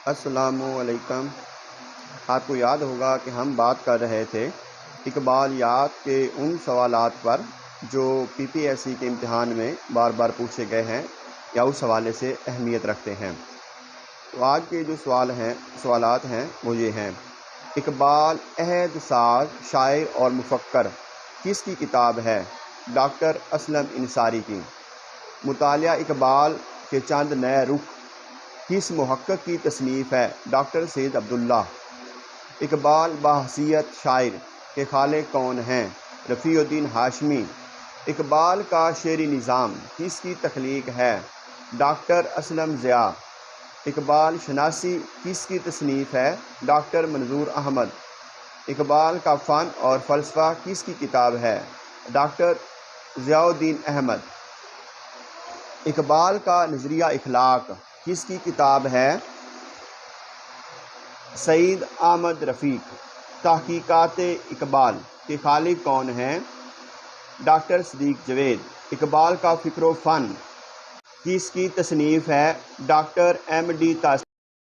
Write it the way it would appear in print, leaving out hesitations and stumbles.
السلام علیکم۔ آپ کو یاد ہوگا کہ ہم بات کر رہے تھے اقبالیات کے ان سوالات پر جو پی پی ایس سی کے امتحان میں بار بار پوچھے گئے ہیں یا اس حوالے سے اہمیت رکھتے ہیں۔ تو آج کے جو سوالات ہیں وہ یہ ہیں: اقبال عہد ساز شاعر اور مفکر کس کی کتاب ہے؟ ڈاکٹر اسلم انصاری کی۔ مطالعہ اقبال کے چند نئے رخ کس محقق کی تصنیف ہے؟ ڈاکٹر سید عبداللہ۔ اقبال بحیثیت شاعر کے خالق کون ہیں؟ رفیع الدین ہاشمی۔ اقبال کا شعری نظام کس کی تخلیق ہے؟ ڈاکٹر اسلم ضیاء۔ اقبال شناسی کس کی تصنیف ہے؟ ڈاکٹر منظور احمد۔ اقبال کا فن اور فلسفہ کس کی کتاب ہے؟ ڈاکٹر ضیاء الدین احمد۔ اقبال کا نظریہ اخلاق کس کی کتاب ہے؟ سعید احمد رفیق۔ تحقیقات اقبال کے خالق کون ہیں؟ ڈاکٹر صدیق جاوید۔ اقبال کا فکر و فن کس کی تصنیف ہے؟ ڈاکٹر ایم ڈی تاثیر۔